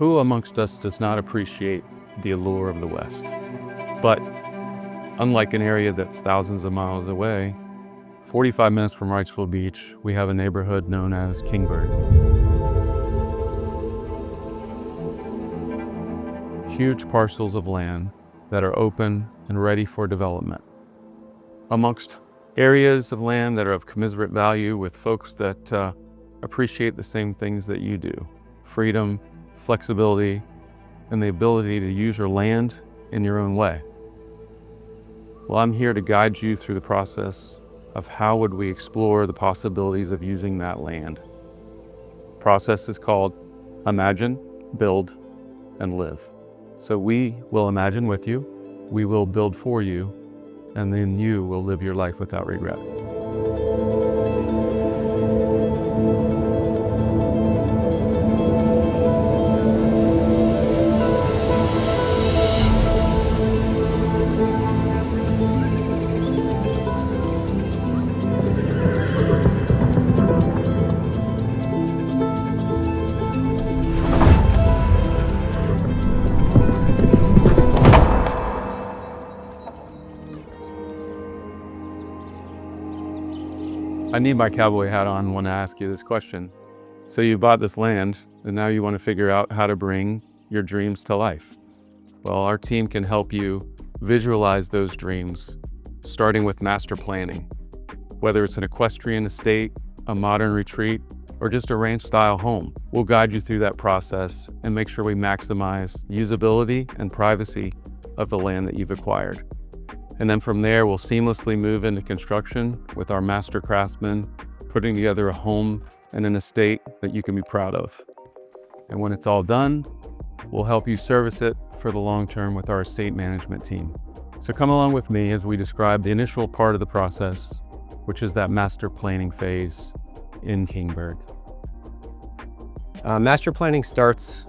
Who amongst us does not appreciate the allure of the West? But unlike an area that's thousands of miles away, 45 minutes from Wrightsville Beach, we have a neighborhood known as Kingbird. Huge parcels of land that are open and ready for development. Amongst areas of land that are of commiserate value with folks that appreciate the same things that you do: freedom, flexibility, and the ability to use your land in your own way. Well, I'm here to guide you through the process of how would we explore the possibilities of using that land. The process is called Imagine, Build, and Live. So we will imagine with you, we will build for you, and then you will live your life without regret. I need my cowboy hat on when I ask you this question. So you bought this land, and now you want to figure out how to bring your dreams to life. Well, our team can help you visualize those dreams, starting with master planning. Whether it's an equestrian estate, a modern retreat, or just a ranch-style home, we'll guide you through that process and make sure we maximize usability and privacy of the land that you've acquired. And then from there, we'll seamlessly move into construction with our master craftsmen, putting together a home and an estate that you can be proud of. And when it's all done, we'll help you service it for the long term with our estate management team. So come along with me as we describe the initial part of the process, which is that master planning phase in Kingbird. Master planning starts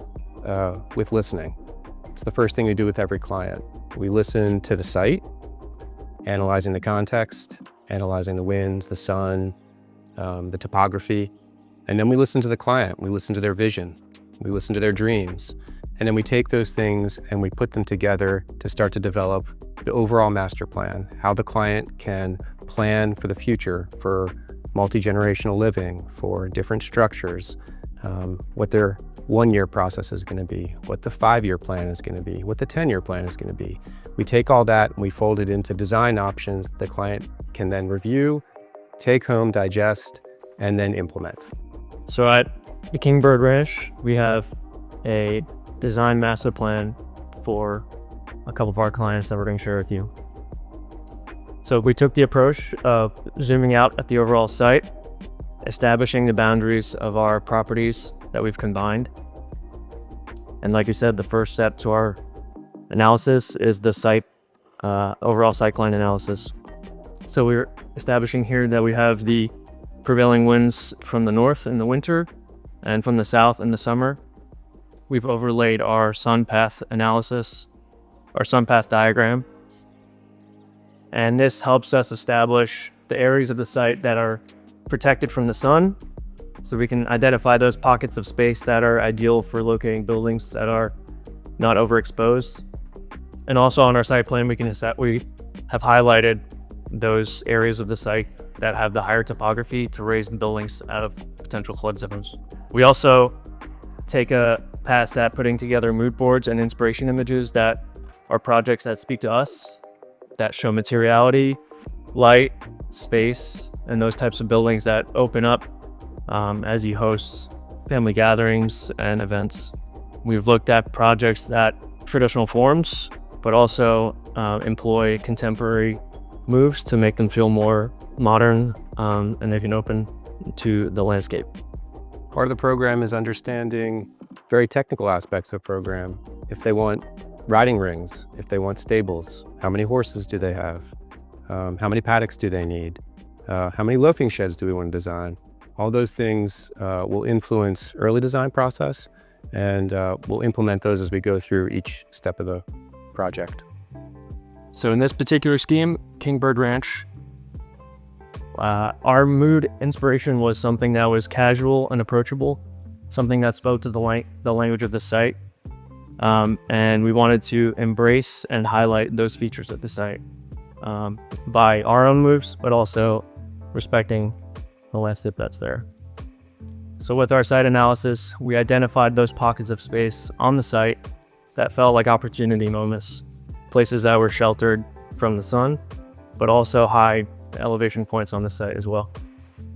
with listening. It's the first thing we do with every client. We listen to the site, analyzing the context, analyzing the winds, the sun, the topography. And then we listen to the client. We listen to their vision. We listen to their dreams. And then we take those things and we put them together to start to develop the overall master plan, how the client can plan for the future, for multi-generational living, for different structures, what their one-year process is going to be, what the 5-year plan is going to be, what the 10-year plan is going to be. We take all that and we fold it into design options the client can then review, take home, digest, and then implement. So at the Kingbird Ranch, we have a design master plan for a couple of our clients that we're going to share with you. So we took the approach of zooming out at the overall site, establishing the boundaries of our properties that we've combined. And like you said, the first step to our analysis is the site, overall site plan analysis. So we're establishing here that we have the prevailing winds from the north in the winter and from the south in the summer. We've overlaid our sun path analysis, our sun path diagram. And this helps us establish the areas of the site that are protected from the sun, so we can identify those pockets of space that are ideal for locating buildings that are not overexposed. And also on our site plan, we have highlighted those areas of the site that have the higher topography to raise the buildings out of potential flood zones. We also take a pass at putting together mood boards and inspiration images that are projects that speak to us, that show materiality, light, space, and those types of buildings that open up as you host family gatherings and events. We've looked at projects that traditional forms, but also employ contemporary moves to make them feel more modern, and they can open to the landscape. Part of the program is understanding very technical aspects of program. If they want riding rings, if they want stables, how many horses do they have? How many paddocks do they need? How many loafing sheds do we want to design? All those things will influence early design process, and we'll implement those as we go through each step of the project. So in this particular scheme, Kingbird Ranch, our mood inspiration was something that was casual and approachable, something that spoke to the language of the site. And we wanted to embrace and highlight those features of the site by our own moves, but also respecting the landscape that's there. So with our site analysis, we identified those pockets of space on the site that felt like opportunity moments, places that were sheltered from the sun, but also high elevation points on the site as well.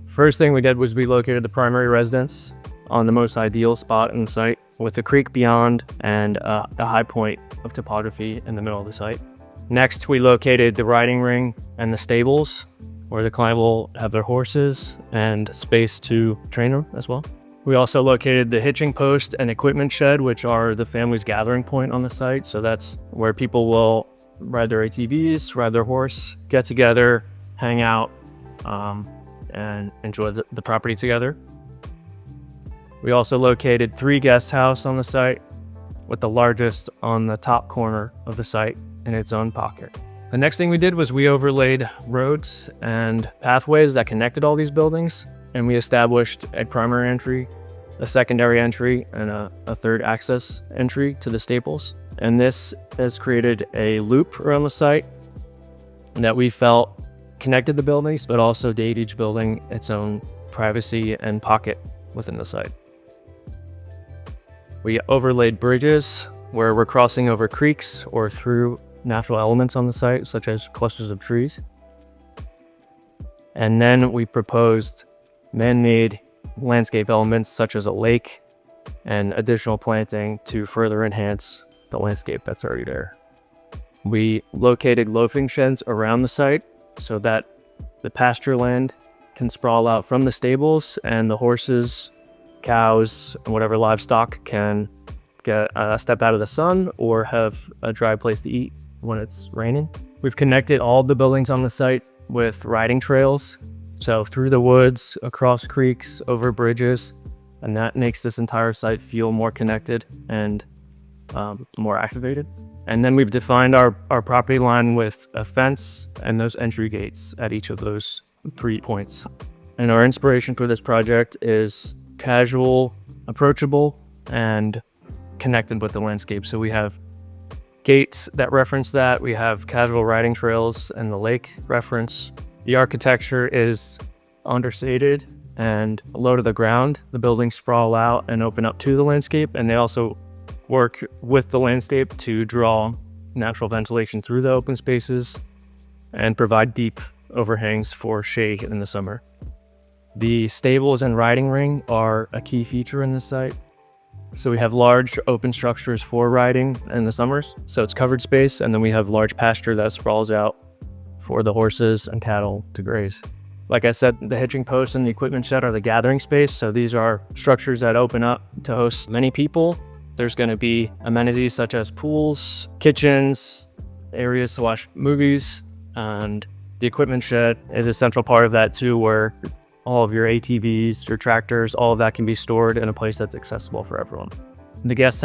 First thing we did was we located the primary residence on the most ideal spot in the site, with the creek beyond and a high point of topography in the middle of the site. Next, we located the riding ring and the stables, where the client will have their horses and space to train them as well. We also located the hitching post and equipment shed, which are the family's gathering point on the site. So that's where people will ride their ATVs, ride their horse, get together, hang out, and enjoy the property together. We also located 3 guest houses on the site, with the largest on the top corner of the site in its own pocket. The next thing we did was we overlaid roads and pathways that connected all these buildings, and we established a primary entry, a secondary entry, and a third access entry to the stables. And this has created a loop around the site that we felt connected the buildings, but also gave each building its own privacy and pocket within the site. We overlaid bridges where we're crossing over creeks or through natural elements on the site, such as clusters of trees. And then we proposed man-made landscape elements such as a lake and additional planting to further enhance the landscape that's already there. We located loafing sheds around the site so that the pasture land can sprawl out from the stables, and the horses, cows, and whatever livestock can get a step out of the sun or have a dry place to eat when it's raining. We've connected all the buildings on the site with riding trails, so through the woods, across creeks, over bridges, and that makes this entire site feel more connected and more activated. And then we've defined our property line with a fence and those entry gates at each of those 3 points. And our inspiration for this project is casual, approachable, and connected with the landscape. So we have gates that reference that. We have casual riding trails and the lake reference. The architecture is understated and low to the ground. The buildings sprawl out and open up to the landscape, and they also work with the landscape to draw natural ventilation through the open spaces and provide deep overhangs for shade in the summer. The stables and riding ring are a key feature in this site. So we have large open structures for riding in the summers, so it's covered space, and then we have large pasture that sprawls out for the horses and cattle to graze. Like I said, the hitching post and the equipment shed are the gathering space, so these are structures that open up to host many people. There's going to be amenities such as pools, kitchens, areas to watch movies, and the equipment shed is a central part of that too, where all of your ATVs, your tractors, all of that can be stored in a place that's accessible for everyone. The guest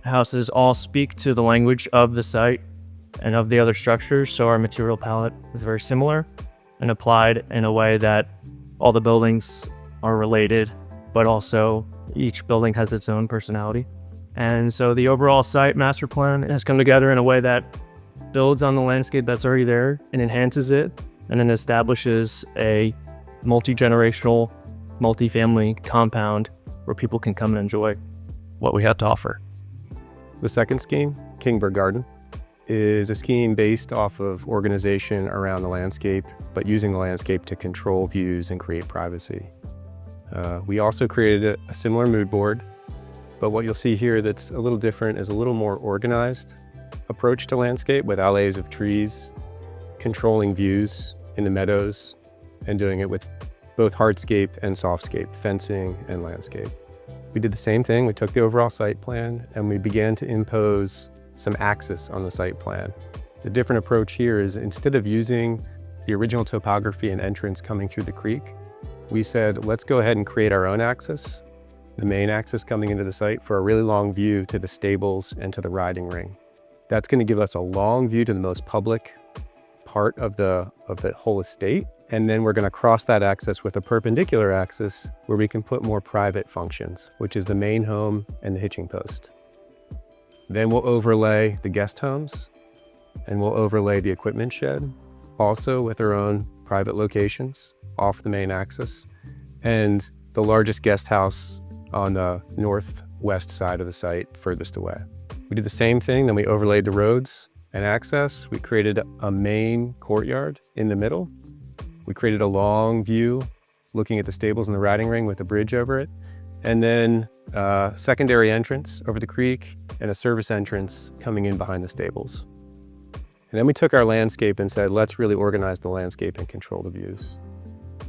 houses all speak to the language of the site and of the other structures, so our material palette is very similar and applied in a way that all the buildings are related, but also each building has its own personality. And so the overall site master plan has come together in a way that builds on the landscape that's already there and enhances it, and then establishes a multi-generational, multi-family compound where people can come and enjoy what we have to offer. The second scheme, Kingbird Garden, is a scheme based off of organization around the landscape, but using the landscape to control views and create privacy. We also created a similar mood board, but what you'll see here that's a little different is a little more organized approach to landscape with alleys of trees, controlling views in the meadows, and doing it with both hardscape and softscape, fencing and landscape. We did the same thing. We took the overall site plan and we began to impose some axis on the site plan. The different approach here is, instead of using the original topography and entrance coming through the creek, we said, let's go ahead and create our own axis, the main axis coming into the site, for a really long view to the stables and to the riding ring. That's going to give us a long view to the most public part of the whole estate. And then we're going to cross that axis with a perpendicular axis where we can put more private functions, which is the main home and the hitching post. Then we'll overlay the guest homes, and we'll overlay the equipment shed, also with our own private locations off the main axis, and the largest guest house on the northwest side of the site furthest away. We did the same thing, then we overlaid the roads and access. We created a main courtyard in the middle. We created a long view looking at the stables and the riding ring with a bridge over it, and then a secondary entrance over the creek and a service entrance coming in behind the stables. And then we took our landscape and said, let's really organize the landscape and control the views.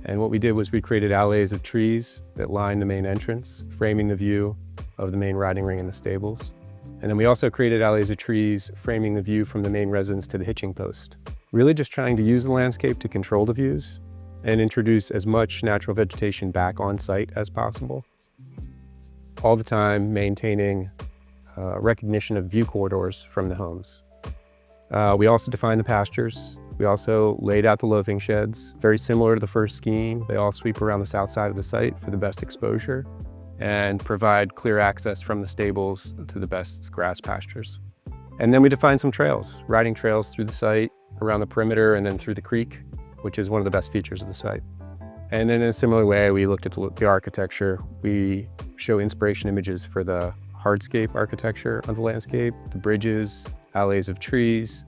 And what we did was we created alleys of trees that line the main entrance, framing the view of the main riding ring and the stables. And then we also created alleys of trees framing the view from the main residence to the hitching post. Really just trying to use the landscape to control the views and introduce as much natural vegetation back on site as possible. All the time maintaining recognition of view corridors from the homes. We also defined the pastures. We also laid out the loafing sheds, very similar to the first scheme. They all sweep around the south side of the site for the best exposure and provide clear access from the stables to the best grass pastures. And then we defined some trails, riding trails through the site, around the perimeter, and then through the creek, which is one of the best features of the site. And then in a similar way, we looked at the architecture. We show inspiration images for the hardscape architecture of the landscape, the bridges, alleys of trees.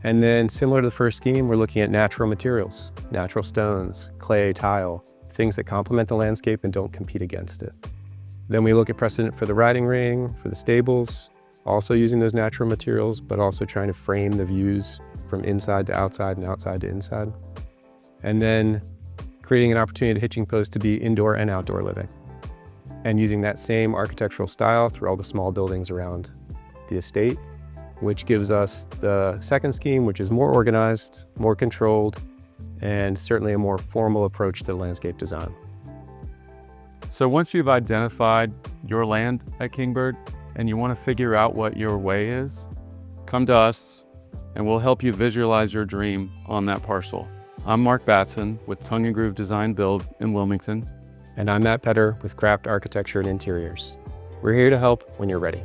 And then similar to the first scheme, we're looking at natural materials, natural stones, clay, tile, things that complement the landscape and don't compete against it. Then we look at precedent for the riding ring, for the stables, also using those natural materials, but also trying to frame the views from inside to outside and outside to inside. And then creating an opportunity to hitching post to be indoor and outdoor living. And using that same architectural style through all the small buildings around the estate, which gives us the second scheme, which is more organized, more controlled, and certainly a more formal approach to landscape design. So once you've identified your land at Kingbird and you want to figure out what your way is, come to us and we'll help you visualize your dream on that parcel. I'm Mark Batson with Tongue and Groove Design Build in Wilmington. And I'm Matt Petter with Craft Architecture and Interiors. We're here to help when you're ready.